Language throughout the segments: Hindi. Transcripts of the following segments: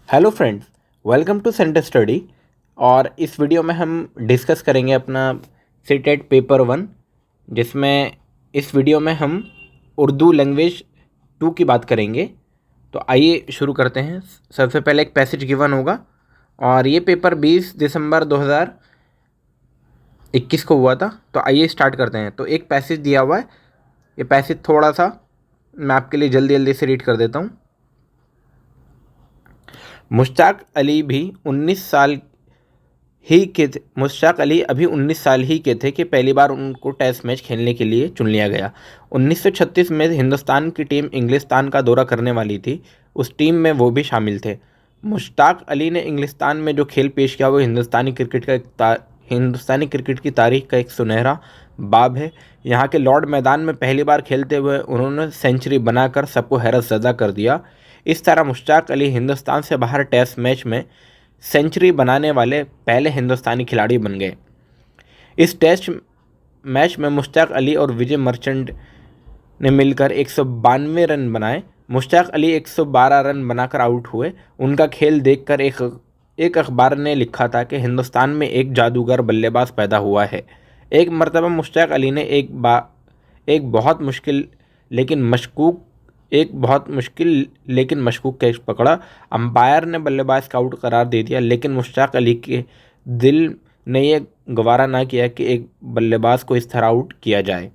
Hello friends, welcome to centre study. और इस वीडियो में हम डिस्कस करेंगे अपना सीटेट पेपर 1, जिसमें इस वीडियो में हम उर्दू लैंग्वेज 2 की बात करेंगे। तो आइए शुरू करते हैं। सबसे पहले एक पैसेज गिवन होगा और ये पेपर 20 दिसंबर 2021 को हुआ था। तो आइए स्टार्ट करते हैं। तो एक पैसेज दिया हुआ है, ये पैसेज थोड़ा सा मैं आपके लिए जल्दी जल्दी से रीड कर देता हूँ। मुश्ताक अली अभी 19 साल ही के थे कि पहली बार उनको टेस्ट मैच खेलने के लिए चुन लिया गया। 1936 में हिंदुस्तान की टीम इंग्लिस्तान का दौरा करने वाली थी। उस टीम में वो भी शामिल थे। मुश्ताक अली ने इंग्लिस्तान में जो खेल पेश किया वो हिंदुस्तानी क्रिकेट की तारीख का एक सुनहरा बाब है। यहाँ के लॉर्ड मैदान में पहली बार खेलते हुए उन्होंने सेंचुरी बनाकर सबको हैरत ज़दा कर दिया। इस तरह मुश्ताक अली हिंदुस्तान से बाहर टेस्ट मैच में सेंचुरी बनाने वाले पहले हिंदुस्तानी खिलाड़ी बन गए। इस टेस्ट मैच में मुश्ताक अली और विजय मर्चेंट ने मिलकर 192 रन बनाए। मुश्ताक अली 112 रन बनाकर आउट हुए। उनका खेल देखकर एक अखबार ने लिखा था कि हिंदुस्तान में एक जादूगर बल्लेबाज पैदा हुआ है। एक मरतबा मुश्ताक अली ने एक बहुत मुश्किल लेकिन मशकूक कैच पकड़ा। अंपायर ने बल्लेबाज का आउट करार दे दिया, लेकिन मुश्ताक अली के दिल ने यह गवारा ना किया कि एक बल्लेबाज को इस तरह आउट किया जाए।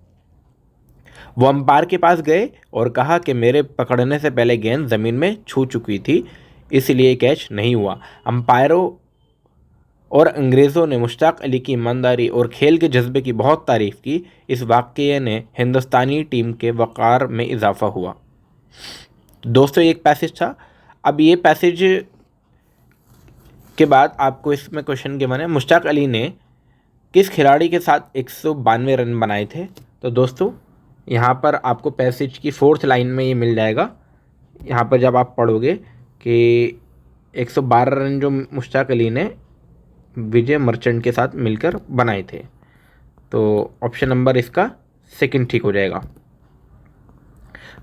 वो अंपायर के पास गए और कहा कि मेरे पकड़ने से पहले गेंद ज़मीन में छू चुकी थी, इसलिए कैच नहीं हुआ। अंपायरों और अंग्रेज़ों ने मुश्ताक अली की ईमानदारी और खेल के जज्बे की बहुत तारीफ़ की। इस वाक़ये ने हिंदुस्तानी टीम के वक़ार में इजाफ़ा हुआ। दोस्तों, ये एक पैसेज था। अब ये पैसेज के बाद आपको इसमें क्वेश्चन गिवन है, मुश्ताक अली ने किस खिलाड़ी के साथ 192 रन बनाए थे। तो दोस्तों, यहाँ पर आपको पैसेज की 4th लाइन में ये मिल जाएगा। यहाँ पर जब आप पढ़ोगे कि 112 रन जो मुश्ताक अली ने विजय मर्चेंट के साथ मिलकर बनाए थे, तो ऑप्शन नंबर इसका सेकंड ठीक हो जाएगा।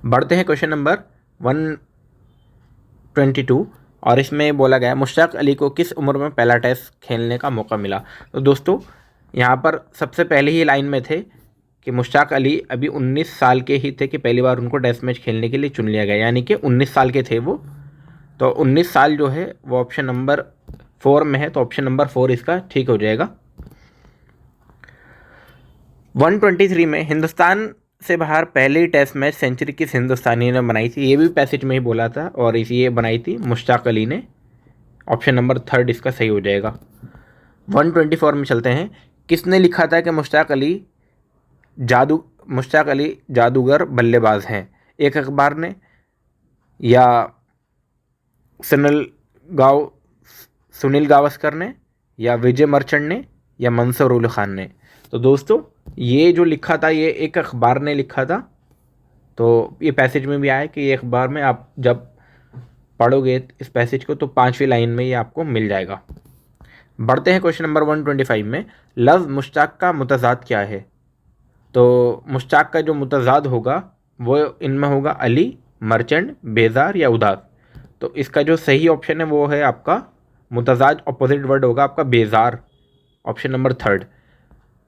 बढ़ते हैं क्वेश्चन नंबर 122 और इसमें बोला गया मुश्ताक अली को किस उम्र में पहला टेस्ट खेलने का मौका मिला। तो दोस्तों, यहाँ पर सबसे पहले ही लाइन में थे कि मुश्ताक अली अभी 19 साल के ही थे कि पहली बार उनको टेस्ट मैच खेलने के लिए चुन लिया गया, यानी कि 19 साल के थे वो। तो 19 साल जो है वो ऑप्शन नंबर 4 में है, तो ऑप्शन नंबर 4 इसका ठीक हो जाएगा। 123 में हिंदुस्तान से बाहर पहले ही टेस्ट मैच सेंचुरी किस हिंदुस्तानी ने बनाई थी। ये भी पैसेज में ही बोला था और ये बनाई थी मुश्ताक अली ने। ऑप्शन नंबर 3 इसका सही हो जाएगा। 124 में चलते हैं। किसने लिखा था कि मुश्ताक अली जादूगर बल्लेबाज हैं। एक अखबार ने, या सुनील गावस्कर ने, या विजय मर्चेंट ने, या मंसूर अली खान ने। तो दोस्तों, ये जो लिखा था ये एक अखबार ने लिखा था। तो ये पैसेज में भी आया कि ये अखबार में आप जब पढ़ोगे इस पैसेज को तो 5वीं लाइन में ये आपको मिल जाएगा। बढ़ते हैं क्वेश्चन नंबर 125 में। लफ्ज़ मुश्ताक का मुतज़ाद क्या है। तो मुश्ताक का जो मुतज़ाद होगा वो इनमें होगा अली, मर्चेंट, बेजार या उदास। तो इसका जो सही ऑप्शन है वो है आपका मुतज़ाद, अपोजिट वर्ड होगा आपका बेजार, ऑप्शन नंबर 3।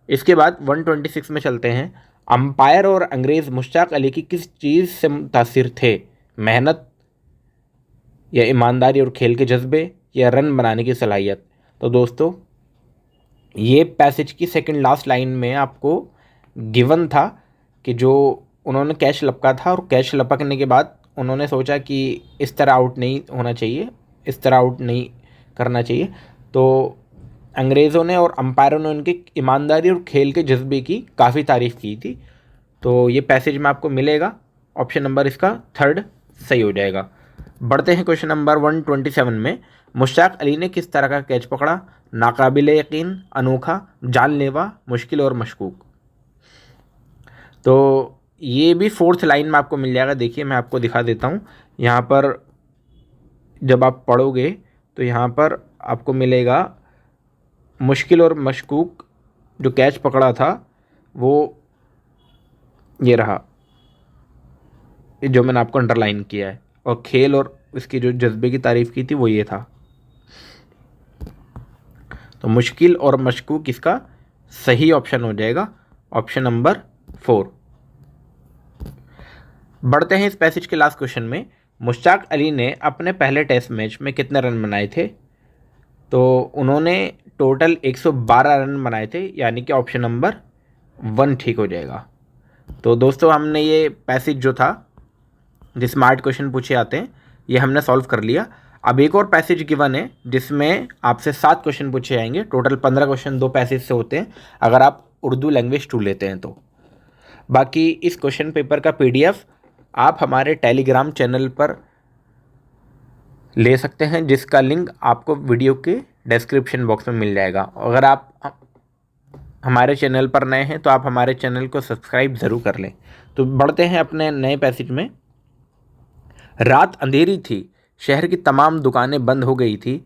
इसके बाद 126 में चलते हैं। अंपायर और अंग्रेज़ मुश्ताक अली की किस चीज़ से मुतासिर थे। मेहनत, या ईमानदारी और खेल के जज्बे, या रन बनाने की सलाहियत। तो दोस्तों, ये पैसेज की सेकंड लास्ट लाइन में आपको गिवन था कि जो उन्होंने कैच लपका था और कैच लपकने के बाद उन्होंने सोचा कि इस तरह आउट नहीं होना चाहिए, इस तरह आउट नहीं करना चाहिए। तो अंग्रेज़ों ने और अंपायरों ने उनकी ईमानदारी और खेल के जज्बे की काफ़ी तारीफ़ की थी। तो ये पैसेज में आपको मिलेगा। ऑप्शन नंबर इसका 3 सही हो जाएगा। बढ़ते हैं क्वेश्चन नंबर 127 में। मुश्ताक अली ने किस तरह का कैच पकड़ा। नाकाबिले यकीन, अनोखा, जानलेवा, मुश्किल और मशकूक। तो ये भी 4th लाइन में आपको मिल जाएगा। देखिए, मैं आपको दिखा देता हूँ। यहाँ पर जब आप पढ़ोगे तो यहाँ पर आपको मिलेगा मुश्किल और मशकूक। जो कैच पकड़ा था वो ये रहा, जो मैंने आपको अंडरलाइन किया है। और खेल और उसकी जो जज्बे की तारीफ़ की थी वो ये था। तो मुश्किल और मशकूक इसका सही ऑप्शन हो जाएगा, ऑप्शन नंबर 4। बढ़ते हैं इस पैसेज के लास्ट क्वेश्चन में। मुश्ताक अली ने अपने पहले टेस्ट मैच में कितने रन बनाए थे? तो उन्होंने टोटल 112 रन बनाए थे, यानी कि ऑप्शन नंबर 1 ठीक हो जाएगा। तो दोस्तों हमने ये पैसेज जो था, जो स्मार्ट क्वेश्चन पूछे आते हैं, ये हमने सॉल्व कर लिया। अब एक और पैसेज गिवन है जिसमें आपसे 7 क्वेश्चन पूछे जाएंगे। टोटल 15 क्वेश्चन 2 पैसेज से होते हैं अगर आप उर्दू लैंग्वेज 2 लेते हैं तो। बाकी इस क्वेश्चन पेपर का PDF आप हमारे टेलीग्राम चैनल पर ले सकते हैं, जिसका लिंक आपको वीडियो के डिस्क्रिप्शन बॉक्स में मिल जाएगा। अगर आप हमारे चैनल पर नए हैं तो आप हमारे चैनल को सब्सक्राइब ज़रूर कर लें। तो बढ़ते हैं अपने नए पैसेज में। रात अंधेरी थी, शहर की तमाम दुकानें बंद हो गई थी,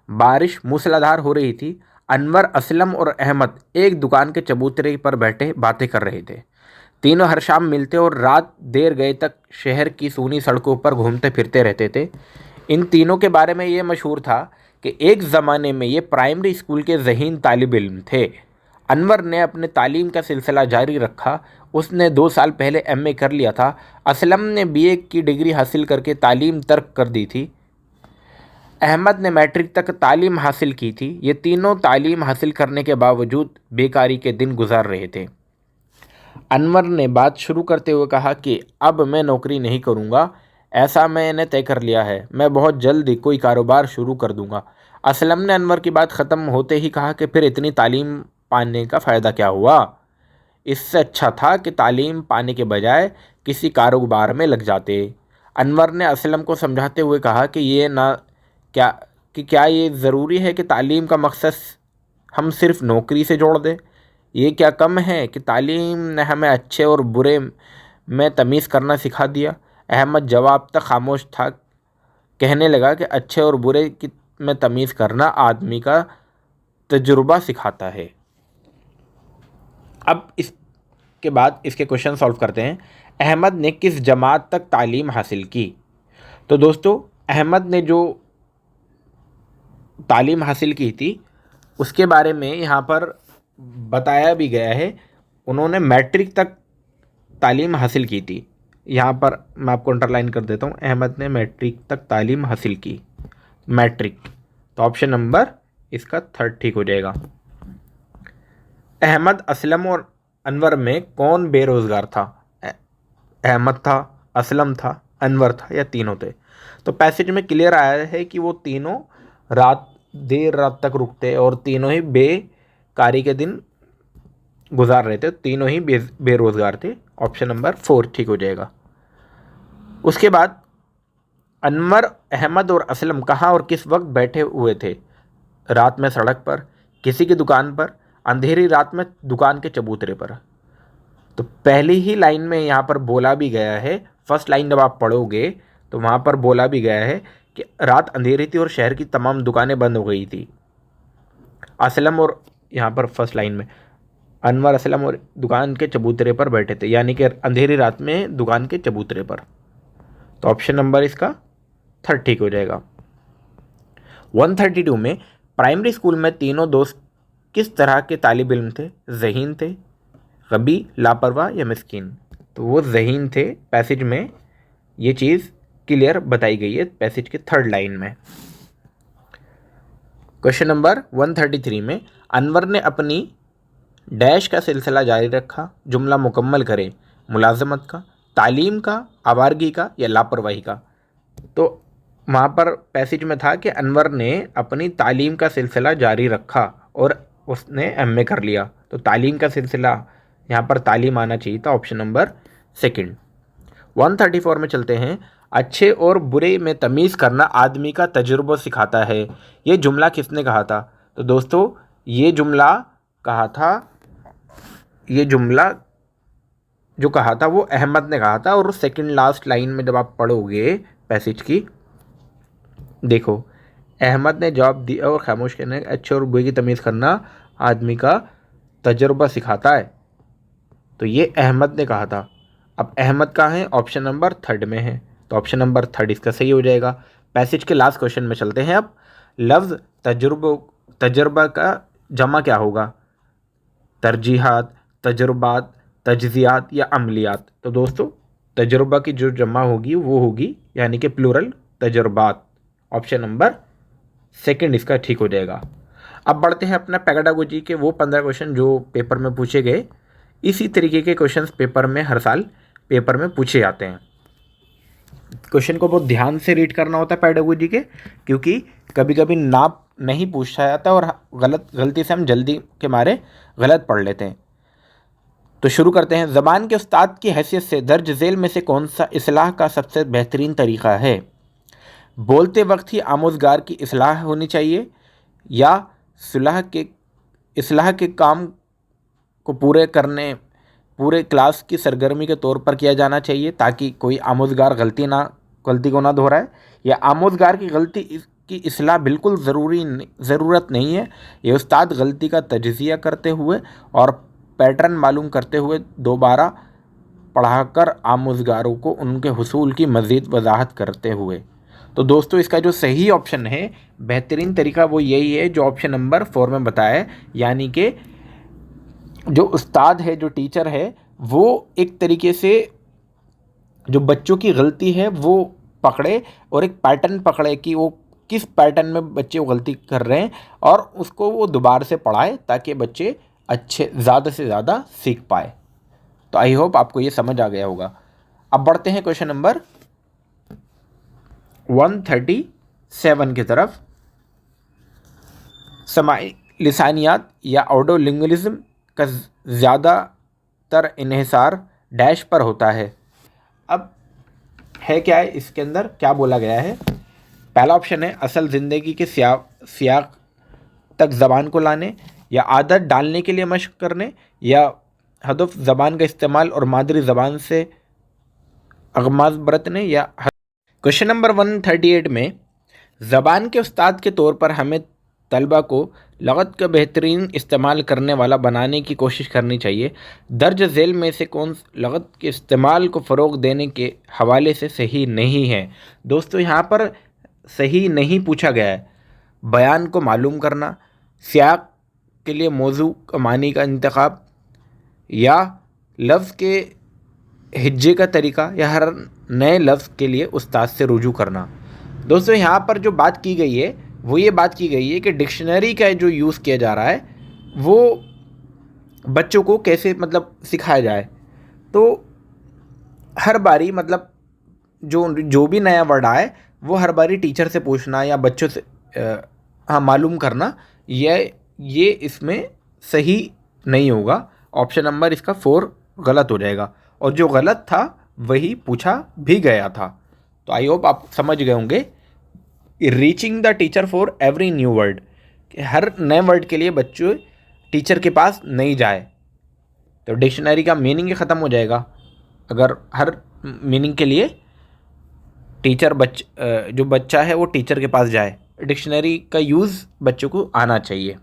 बारिश मूसलाधार हो रही थी। अनवर, असलम और अहमद एक दुकान के चबूतरे पर बैठे बातें कर रहे थे। तीनों हर शाम मिलते और रात देर गए तक शहर की सूनी सड़कों पर घूमते फिरते रहते थे। इन तीनों के बारे में ये मशहूर था कि एक ज़माने में ये प्राइमरी स्कूल के ज़हीन तालिब इल्म थे। अनवर ने अपने तालीम का सिलसिला जारी रखा। उसने 2 साल पहले MA कर लिया था। असलम ने BA की डिग्री हासिल करके तालीम तर्क कर दी थी। अहमद ने मैट्रिक तक तालीम हासिल की थी। ये तीनों तालीम हासिल करने के बावजूद बेकारी के दिन गुजार रहे थे। अनवर ने बात शुरू करते हुए कहा कि अब मैं नौकरी नहीं करूंगा, ऐसा मैंने तय कर लिया है। मैं बहुत जल्द ही कोई कारोबार शुरू कर दूंगा। असलम ने अनवर की बात ख़त्म होते ही कहा कि फिर इतनी तालीम पाने का फ़ायदा क्या हुआ? इससे अच्छा था कि तालीम पाने के बजाय किसी कारोबार में लग जाते। अनवर ने असलम को समझाते हुए कहा कि क्या ये ज़रूरी है कि तालीम का मकसद हम सिर्फ नौकरी से जोड़ दें? ये क्या कम है कि तालीम ने हमें अच्छे और बुरे में तमीज़ करना सिखा दिया? अहमद जवाब तक खामोश था। कहने लगा कि अच्छे और बुरे की में तमीज़ करना आदमी का तजुर्बा सिखाता है। अब इसके बाद इसके क्वेश्चन सॉल्व करते हैं। अहमद ने किस जमात तक तालीम हासिल की? तो दोस्तों अहमद ने जो तालीम हासिल की थी उसके बारे में यहाँ पर बताया भी गया है। उन्होंने मैट्रिक तक तालीम हासिल की थी। यहाँ पर मैं आपको अंडरलाइन कर देता हूँ, अहमद ने मैट्रिक तक तालीम हासिल की, मैट्रिक। तो ऑप्शन नंबर इसका 3 ठीक हो जाएगा। अहमद, असलम और अनवर में कौन बेरोज़गार था? अहमद था, असलम था, अनवर था, या तीनों थे? तो पैसेज में क्लियर आया है कि वो तीनों देर रात तक रुकते और तीनों ही बेकारी के दिन गुजार रहे थे, तीनों ही बेरोज़गार थे। ऑप्शन नंबर 4 ठीक हो जाएगा। उसके बाद अनवर, अहमद और असलम कहाँ और किस वक्त बैठे हुए थे? रात में सड़क पर, किसी की दुकान पर, अंधेरी रात में दुकान के चबूतरे पर। तो पहली ही लाइन में यहाँ पर बोला भी गया है, फर्स्ट लाइन जब आप पढ़ोगे तो वहाँ पर बोला भी गया है कि रात अंधेरी थी और शहर की तमाम दुकानें बंद हो गई थी। असलम और यहाँ पर फर्स्ट लाइन में अनवर, असलम और दुकान के चबूतरे पर बैठे थे, यानी कि अंधेरी रात में दुकान के चबूतरे पर। तो ऑप्शन नंबर इसका 3 ठीक हो जाएगा। 132 में प्राइमरी स्कूल में तीनों दोस्त किस तरह के तालिब इल्म थे? ज़हीन थे, गबी, लापरवाह या मिस्कीन? तो वो ज़हीन थे। पैसेज में ये चीज़ क्लियर बताई गई है पैसेज के 3rd लाइन में। क्वेश्चन नंबर 133 में अनवर ने अपनी डैश का सिलसिला जारी रखा। जुमला मुकम्मल करें। मुलाजमत का, तालीम का, आवारगी का या लापरवाही का? तो वहाँ पर पैसेज में था कि अनवर ने अपनी तालीम का सिलसिला जारी रखा और उसने MA कर लिया। तो तालीम का सिलसिला, यहाँ पर तालीम आना चाहिए था, ऑप्शन नंबर 2। 134 में चलते हैं। अच्छे और बुरे में तमीज़ करना आदमी का तजुर्बा सिखाता है। ये जुमला किसने कहा था? तो दोस्तों ये जुमला जो कहा था वो अहमद ने कहा था। और 2nd लास्ट लाइन में जब आप पढ़ोगे पैसेज की, देखो अहमद ने जवाब दिया और खामोश कहने, अच्छे और बुरे की तमीज़ करना आदमी का तजुर्बा सिखाता है। तो ये अहमद ने कहा था। अब अहमद कहाँ है? ऑप्शन नंबर 3rd में है। तो ऑप्शन नंबर 3rd इसका सही हो जाएगा। पैसेज के लास्ट क्वेश्चन में चलते हैं अब। लफ्ज़ तजुर्बा का जमा क्या होगा? तरजीहात, तजुर्बात, तजज़ियात या अमलियात? तो दोस्तों तजुर्बा की जो जमा होगी वो होगी यानी कि प्लूरल तजुर्बात। ऑप्शन नंबर सेकंड इसका ठीक हो जाएगा। अब बढ़ते हैं अपना पेडागोजी के वो 15 क्वेश्चन जो पेपर में पूछे गए। इसी तरीके के क्वेश्चंस पेपर में हर साल पेपर में पूछे जाते हैं। क्वेश्चन को बहुत ध्यान से रीड करना होता है पेडागोजी के, क्योंकि कभी कभी नाप नहीं पूछा जाता और गलती से हम जल्दी के मारे गलत पढ़ लेते हैं। तो शुरू करते हैं। ज़बान के उस्ताद की हैसियत से दर्ज झेल में से कौन सा इस्लाह का सबसे बेहतरीन तरीक़ा है? बोलते वक्त ही आमोज़गार की इस्लाह होनी चाहिए या इस्लाह के काम को पूरे क्लास की सरगर्मी के तौर पर किया जाना चाहिए ताकि कोई आमोज़गार गलती को ना दोहराए, या आमोज़गार की गलती की इस्लाह बिल्कुल ज़रूरत नहीं है, ये उस्ताद गलती का तजज़िया करते हुए और पैटर्न मालूम करते हुए दोबारा पढ़ाकर आमोज़गारों को उनके हुसूल की मज़ीद वजाहत करते हुए। तो दोस्तों इसका जो सही ऑप्शन है, बेहतरीन तरीका वो यही है जो ऑप्शन नंबर 4 में बताया है, यानी कि जो उस्ताद है, जो टीचर है, वो एक तरीके से जो बच्चों की गलती है वो पकड़े और एक पैटर्न पकड़े कि वो किस पैटर्न में बच्चे वो गलती कर रहे हैं और उसको वो दोबारा से पढ़ाए ताकि बच्चे ज़्यादा से ज़्यादा सीख पाए। तो आई होप आपको ये समझ आ गया होगा। अब बढ़ते हैं क्वेश्चन नंबर 137 की तरफ। समाई लिसानियात या ऑडियोलिंग्विज्म का ज़्यादातर इन्हिसार डैश पर होता है। अब है क्या है, इसके अंदर क्या बोला गया है? पहला ऑप्शन है असल ज़िंदगी के सियाक तक ज़बान को लाने, या आदत डालने के लिए मशक करने, या हदफ ज़बान का इस्तेमाल और मादरी ज़बान से अगमाज़ बरतने, या क्वेश्चन नंबर 138 में ज़बान के उस्ताद के तौर पर हमें तलबा को लगत का बेहतरीन इस्तेमाल करने वाला बनाने की कोशिश करनी चाहिए। दर्ज झेल में से कौन लगत के इस्तेमाल को फ़रोग़ देने के हवाले से सही नहीं है? दोस्तों यहाँ पर सही नहीं पूछा गया है। बयान को मालूम करना, सियाक के लिए मौजू का मानी का इंतखाब, या लफ्ज़ के हिज्जे का तरीका, या हर नए लफ्ज़ के लिए उस्ताद से रुजू करना। दोस्तों यहाँ पर जो बात की गई है वो ये बात की गई है कि डिक्शनरी का जो यूज़ किया जा रहा है वो बच्चों को कैसे सिखाया जाए। तो हर बारी जो भी नया वर्ड आए वो हर बारी टीचर से पूछना या बच्चों से मालूम करना, ये इसमें सही नहीं होगा। ऑप्शन नंबर इसका 4 गलत हो जाएगा, और जो गलत था वही पूछा भी गया था। तो आई होप आप समझ गए होंगे। Reaching the teacher for every new word, हर नए वर्ड के लिए बच्चों टीचर के पास नहीं जाए, तो डिक्शनरी का मीनिंग ही ख़त्म हो जाएगा अगर हर मीनिंग के लिए जो बच्चा है वो टीचर के पास जाए। डिक्शनरी का यूज़ बच्चों को आना चाहिए।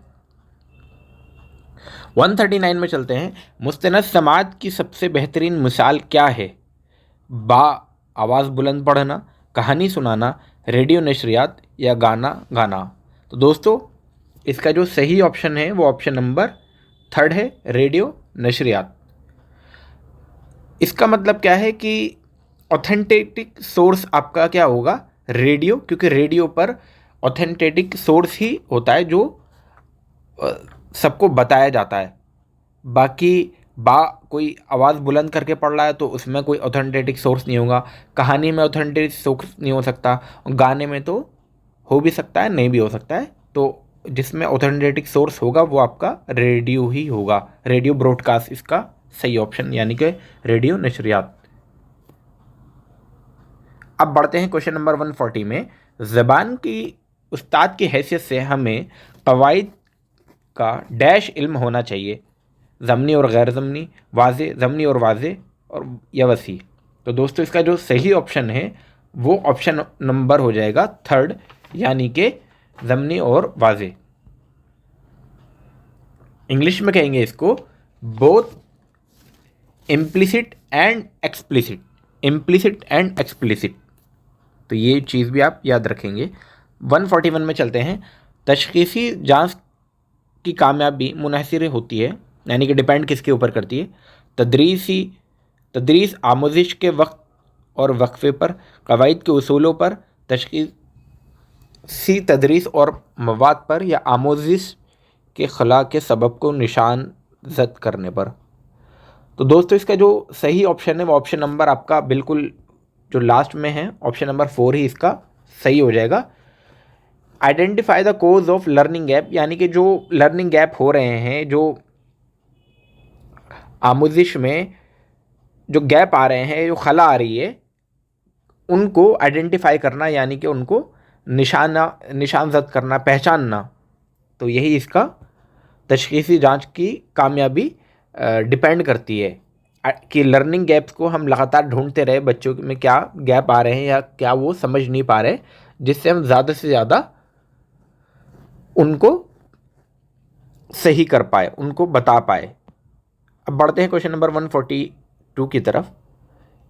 139 में चलते हैं। मुस्तनद समात की सबसे बेहतरीन मिसाल क्या है? आवाज़ बुलंद पढ़ना, कहानी सुनाना, रेडियो नशरियात, या गाना गाना। तो दोस्तों इसका जो सही ऑप्शन है वो ऑप्शन नंबर 3 है, रेडियो नशरियात। इसका मतलब क्या है कि ऑथेंटिक सोर्स आपका क्या होगा? रेडियो, क्योंकि रेडियो पर ऑथेंटिक सोर्स ही होता है जो सबको बताया जाता है। बाकी कोई आवाज़ बुलंद करके पढ़ रहा है तो उसमें कोई ऑथेंटिक सोर्स नहीं होगा। कहानी में ऑथेंटिक सोर्स नहीं हो सकता, गाने में तो हो भी सकता है, नहीं भी हो सकता है। तो जिसमें ऑथेंटिक सोर्स होगा वो आपका रेडियो ही होगा। रेडियो ब्रॉडकास्ट इसका सही ऑप्शन, यानी कि रेडियो नशरियात। अब बढ़ते हैं क्वेश्चन नंबर 140 में। ज़बान की उस्ताद की हैसियत से हमें क़वाइद का डैश इल्म होना चाहिए, ज़मनी और गैर ज़मनी, वाज़े, ज़मनी और वाज़े, और या वसी। तो दोस्तों इसका जो सही ऑप्शन है वो ऑप्शन नंबर हो जाएगा 3, यानी कि ज़मनी और वाज़े। इंग्लिश में कहेंगे इसको both implicit and explicit. Implicit and explicit. तो ये चीज़ भी आप याद रखेंगे। 141 में चलते हैं। तशख़ीसी जांच की कामयाबी मुनहसर होती है, यानी कि डिपेंड किसके ऊपर करती है? तदरीस आमोजिश के वक्त और वक्फे पर, कवायद के उसूलों पर, तशख़ीसी तदरीस और मवाद पर, या आमोजिश के खला के सबब को निशान जद करने पर। तो दोस्तों इसका जो सही ऑप्शन है वो ऑप्शन नंबर आपका बिल्कुल जो लास्ट में है, ऑप्शन नंबर 4 ही इसका सही हो जाएगा। Identify the cause of learning gap, यानी कि जो लर्निंग गैप हो रहे हैं, जो आमोजिश में जो गैप आ रहे हैं, जो खला आ रही है, उनको आइडेंटिफाई करना, यानी कि उनको निशानजद करना, पहचानना। तो यही इसका तशख़ीसी जांच की कामयाबी डिपेंड करती है कि लर्निंग गैप्स को हम लगातार ढूंढते रहे, बच्चों में क्या गैप आ रहे हैं या क्या वो समझ नहीं पा रहे, जिससे हम ज़्यादा से ज़्यादा उनको सही कर पाए, उनको बता पाए। अब बढ़ते हैं क्वेश्चन नंबर 142 की तरफ।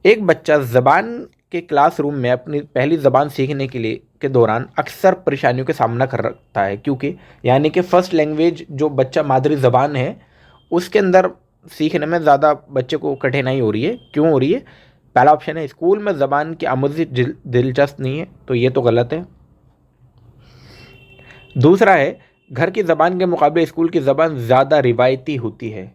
एक बच्चा ज़बान के क्लासरूम में अपनी पहली ज़बान सीखने के दौरान अक्सर परेशानियों का सामना करता है, क्योंकि यानी कि फ़र्स्ट लैंग्वेज जो बच्चा मादरी ज़बान है उसके अंदर सीखने में ज़्यादा बच्चे को कठिनाई हो रही है। क्यों हो रही है? पहला ऑप्शन है स्कूल में ज़बान की आमोज़ी दिलचस्प नहीं है, तो ये तो गलत है। दूसरा है घर की ज़बान के मुकाबले स्कूल की ज़बान ज़्यादा रिवायती होती है।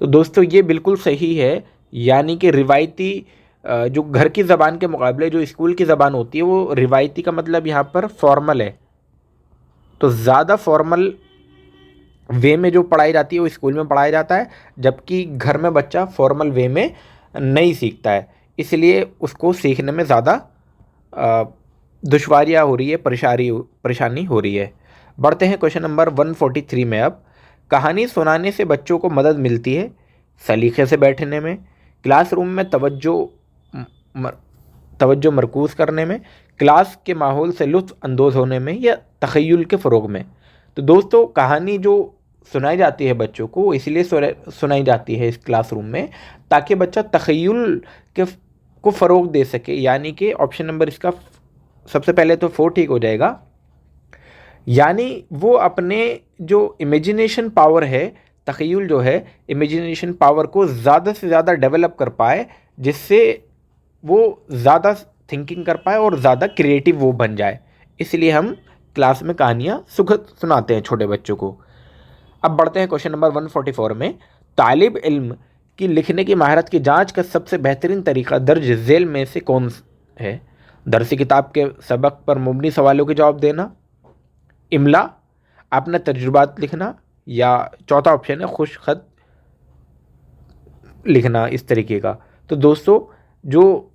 तो दोस्तों ये बिल्कुल सही है, यानी कि रिवायती जो घर की ज़बान के मुकाबले जो स्कूल की ज़बान होती है वो रिवायती का मतलब यहाँ पर फॉर्मल है। तो ज़्यादा फॉर्मल वे में जो पढ़ाई जाती है वो स्कूल में पढ़ाया जाता है, जबकि घर में बच्चा फॉर्मल वे में नहीं सीखता है, इसलिए उसको सीखने में ज़्यादा दुश्वारियाँ हो रही है, परेशानी हो रही है। बढ़ते हैं क्वेश्चन नंबर 143 में। अब कहानी सुनाने से बच्चों को मदद मिलती है सलीके से बैठने में, क्लासरूम में तवज्जो मरकूज़ करने में, क्लास के माहौल से लुत्फ़ अंदोज़ होने में, या तख़य्युल के फ़रोग़ में। तो दोस्तों कहानी जो सुनाई जाती है बच्चों को इसलिए सुनाई जाती है इस क्लासरूम में ताकि बच्चा तख़य्युल को फ़रोग़ दे सके, यानी कि ऑप्शन नंबर इसका सबसे पहले तो 4 ठीक हो जाएगा। यानी वो अपने जो इमेजिनेशन पावर है, तख़य्युल जो है, इमेजिनेशन पावर को ज़्यादा से ज़्यादा डेवलप कर पाए, जिससे वो ज़्यादा थिंकिंग कर पाए और ज़्यादा क्रिएटिव वो बन जाए। इसलिए हम क्लास में कहानियाँ सुनाते हैं छोटे बच्चों को। अब बढ़ते हैं क्वेश्चन नंबर 144 में। तालिब इल्म की लिखने की महारत की जांच का सबसे बेहतरीन तरीका दर्ज झेल में से कौन है? दरसी किताब के सबक पर मुबनी सवालों के जवाब देना, इमला, अपने तजुर्बात लिखना, या चौथा ऑप्शन है खुश खत लिखना, इस तरीके का। तो दोस्तों जो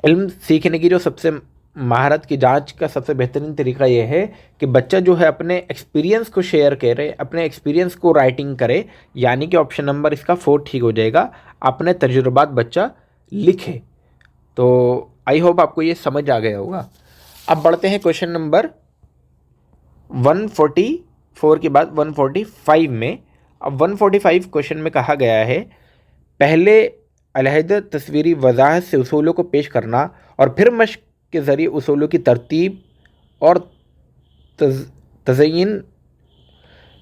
इल्म सीखने की जो सबसे महारत की जांच का सबसे बेहतरीन तरीका यह है कि बच्चा जो है अपने एक्सपीरियंस को शेयर करे, अपने एक्सपीरियंस को राइटिंग करे, यानी कि ऑप्शन नंबर इसका 4 ठीक हो जाएगा, अपने तजुर्बात बच्चा लिखे। तो आई होप आपको ये समझ आ गया होगा। अब बढ़ते हैं क्वेश्चन नंबर 144 के बाद 145 में। अब 145 क्वेश्चन में कहा गया है पहले अलहदा तस्वीरी वजाहत से उसूलों को पेश करना और फिर मश्क के ज़रिए उसूलों की तरतीब और तज़यीन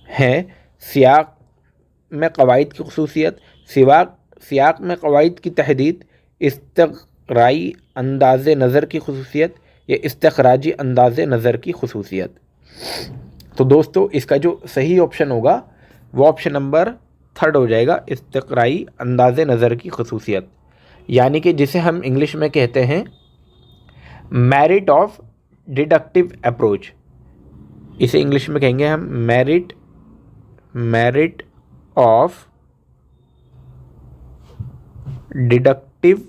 है। सियाक में क़वाइद की ख़ुसूसियत, सियाक में क़वाइद की तहदीद, इस्तक़राई अंदाज़ नज़र की ख़ुसूसियत, या इस्तख़राजी अंदाज़ नज़र की ख़ुसूसियत। तो दोस्तों इसका जो सही ऑप्शन होगा वो ऑप्शन नंबर 3 हो जाएगा, इस्तक़राई अंदाज़ नज़र की ख़ुसूसियत, यानी कि जिसे हम इंग्लिश में कहते हैं मेरिट ऑफ डिडक्टिव अप्रोच। इसे इंग्लिश में कहेंगे हम merit of deductive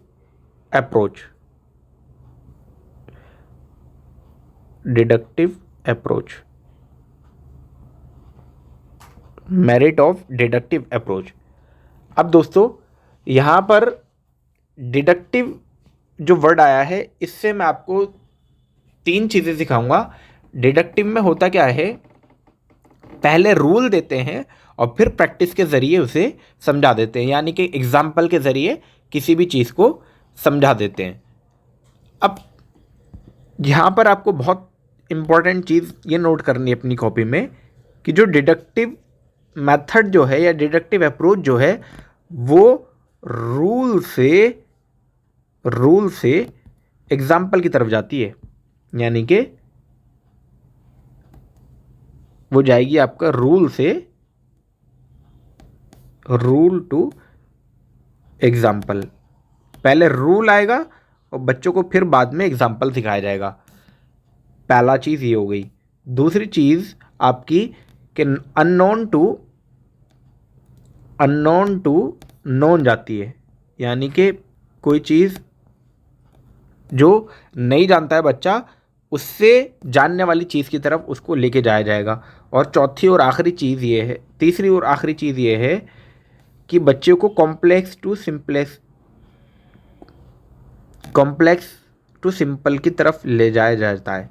approach, merit of deductive approach. अब दोस्तों यहाँ पर डिडक्टिव जो वर्ड आया है इससे मैं आपको 3 चीज़ें सिखाऊंगा। डिडक्टिव में होता क्या है, पहले रूल देते हैं और फिर प्रैक्टिस के ज़रिए उसे समझा देते हैं, यानी कि एग्जाम्पल के ज़रिए किसी भी चीज़ को समझा देते हैं। अब यहाँ पर आपको बहुत इम्पॉर्टेंट चीज़ ये नोट करनी है अपनी कॉपी में कि जो डिडक्टिव मेथड जो है या डिडक्टिव अप्रोच जो है वो रूल से एग्जाम्पल की तरफ जाती है, यानी कि वो जाएगी आपका रूल टू एग्जाम्पल। पहले रूल आएगा और बच्चों को फिर बाद में एग्जाम्पल सिखाया जाएगा। पहला चीज़ ये हो गई। दूसरी चीज़ आपकी कि अननोन टू नोन जाती है, यानी कि कोई चीज़ जो नहीं जानता है बच्चा उससे जानने वाली चीज़ की तरफ उसको लेके जाया जाएगा। और चौथी और आखिरी चीज़ ये है, तीसरी और आखिरी चीज़ ये है कि बच्चे को कॉम्प्लेक्स टू सिंपल की तरफ ले जाया जाता है।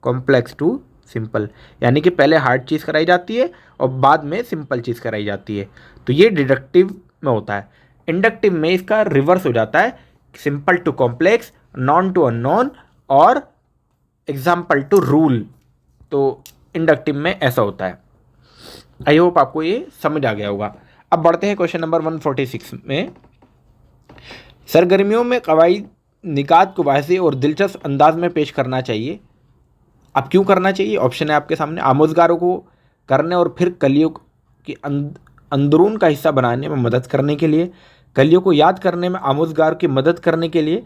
कॉम्प्लेक्स टू सिंपल, यानी कि पहले हार्ड चीज़ कराई जाती है और बाद में सिंपल चीज़ कराई जाती है। तो ये डिडक्टिव में होता है। इंडक्टिव में इसका रिवर्स हो जाता है, simple to complex, known to unknown और एग्जाम्पल टू रूल। तो इंडक्टिव में ऐसा होता है। आई होप आपको ये समझ आ गया होगा। अब बढ़ते हैं क्वेश्चन नंबर 146 में। सरगर्मियों में कवायद निकात को वाज़ेह और दिलचस्प अंदाज में पेश करना चाहिए। अब क्यों करना चाहिए? ऑप्शन है आपके सामने। आमोजगारों को करने और फिर कलियों की अंदरून का हिस्सा बनाने में मदद करने के लिए, कलियों को याद करने में आमोजगार की मदद करने के लिए,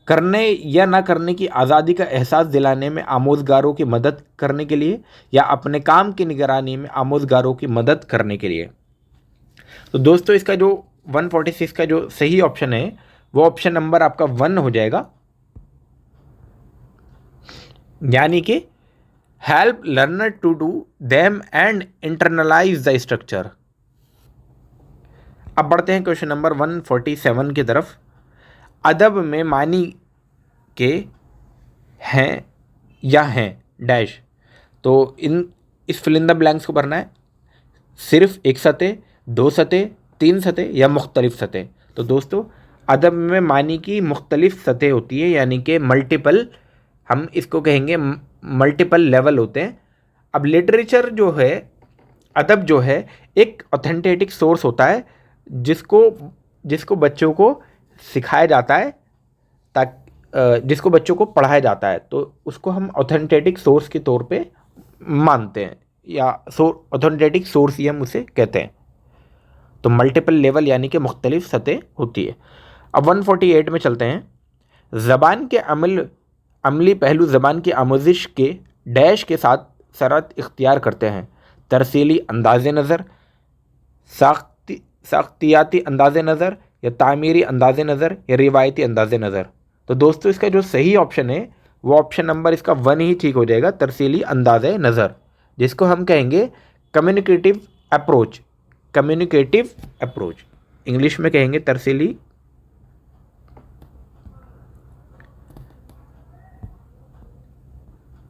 करने या ना करने की आज़ादी का एहसास दिलाने में आमोजगारों की मदद करने के लिए, या अपने काम की निगरानी में आमोजगारों की मदद करने के लिए। तो दोस्तों इसका जो 146 का जो सही ऑप्शन है वो ऑप्शन नंबर आपका 1 हो जाएगा, यानी कि help learner to do them and internalise the structure. अब बढ़ते हैं क्वेश्चन नंबर 147 की तरफ। अदब में मानी के हैं या हैं डैश। तो इस फिल इन द ब्लैंक्स को भरना है। सिर्फ एक सतह, दो सतह, तीन सतह या मुख्तलिफ सतह। तो दोस्तों अदब में मानी की मुख्तलिफ सतह होती है, यानी कि मल्टीपल, हम इसको कहेंगे मल्टीपल लेवल होते हैं। अब लिटरेचर जो है, अदब जो है एक ऑथेंटिक सोर्स होता है जिसको बच्चों को सिखाया जाता है, ताकि जिसको बच्चों को पढ़ाया जाता है, तो उसको हम ऑथेंटिक सोर्स के तौर पे मानते हैं, या ऑथेंटिक सोर्स ही हम उसे कहते हैं। तो मल्टीपल लेवल यानी कि मुख्तलिफ सतह होती है। अब 148 में चलते हैं। ज़बान के अमली पहलू ज़बान की आमोजिश के डैश के साथ शरत इख्तियार करते हैं। तरसीली अंदाज़ नज़र, साख्तियाती अंदाज़ नज़र, या तामीरी अंदाज़ नज़र, या रिवायती अंदाज़ नज़र। तो दोस्तों इसका जो सही ऑप्शन है वो ऑप्शन नंबर इसका 1 ही ठीक हो जाएगा, तरसीली अंदाज़ नज़र, जिसको हम कहेंगे communicative approach. Communicative approach English में कहेंगे तरसीली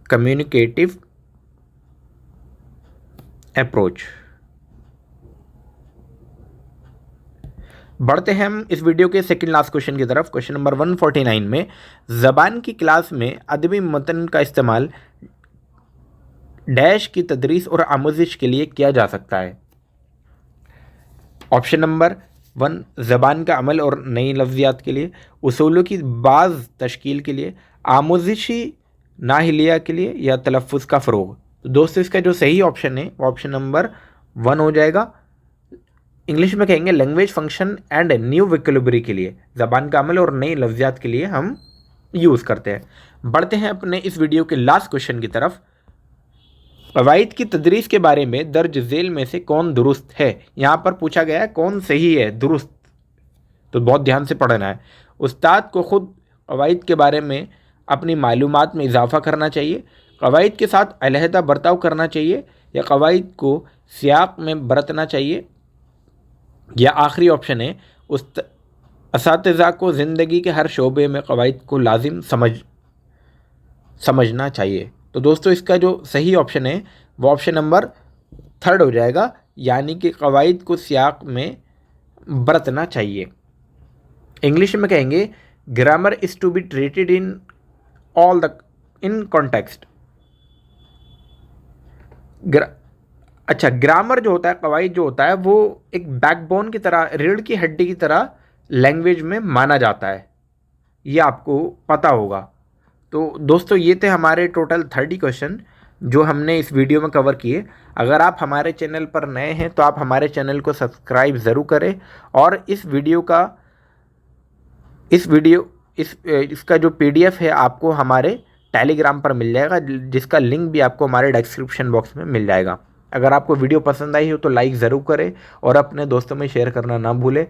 कम्युनिकेटिव अप्रोच। बढ़ते हैं हम इस वीडियो के सेकंड लास्ट क्वेश्चन की तरफ। क्वेश्चन नंबर 149 में ज़बान की क्लास में अदबी मतन का इस्तेमाल डैश की तदरीस और आमोजिश के लिए किया जा सकता है। ऑप्शन नंबर 1 ज़बान का अमल और नई लफ्ज़ियात के लिए, उसूलों की बाज़ तश्कील के लिए, आमोजिशी नाहिलिया के लिए, या तलफ़्फ़ुज़ का फ़रोग़। तो दोस्तों इसका जो सही ऑप्शन है वो ऑप्शन नंबर 1 हो जाएगा। इंग्लिश में कहेंगे language function and new vocabulary के लिए, ज़बान का अमल और नई लफ्ज़ियात के लिए हम यूज़ करते हैं। बढ़ते हैं अपने इस वीडियो के लास्ट क्वेश्चन की तरफ। क़वाइद की तदरीस के बारे में दर्ज झेल में से कौन दुरुस्त है? यहाँ पर पूछा गया है कौन सही है, दुरुस्त। तो बहुत ध्यान से पढ़ना है। उस्ताद को ख़ुद क़वाइद के बारे में अपनी मालूमात में इजाफ़ा करना चाहिए, क़वाइद के साथ अलहदा बर्ताव करना चाहिए, या क़वाइद को सियाक़ में बरतना चाहिए, या आखिरी ऑप्शन है असातिज़ा को ज़िंदगी के हर शोबे में क़वाइद को लाजिम समझना चाहिए। तो दोस्तों इसका जो सही ऑप्शन है वो ऑप्शन नंबर 3 हो जाएगा, यानी कि क़वाइद को सियाक़ में बरतना चाहिए। इंग्लिश में कहेंगे grammar is to be treated in all the in context. अच्छा, ग्रामर जो होता है, कवायद जो होता है, वो एक बैकबोन की तरह, रीढ़ की हड्डी की तरह लैंग्वेज में माना जाता है, ये आपको पता होगा। तो दोस्तों ये थे हमारे टोटल 30 क्वेश्चन जो हमने इस वीडियो में कवर किए। अगर आप हमारे चैनल पर नए हैं तो आप हमारे चैनल को सब्सक्राइब ज़रूर करें, और इस वीडियो का इसका जो पीडीएफ है आपको हमारे टेलीग्राम पर मिल जाएगा, जिसका लिंक भी आपको हमारे डिस्क्रिप्शन बॉक्स में मिल जाएगा। अगर आपको वीडियो पसंद आई हो तो लाइक ज़रूर करें और अपने दोस्तों में शेयर करना ना भूलें।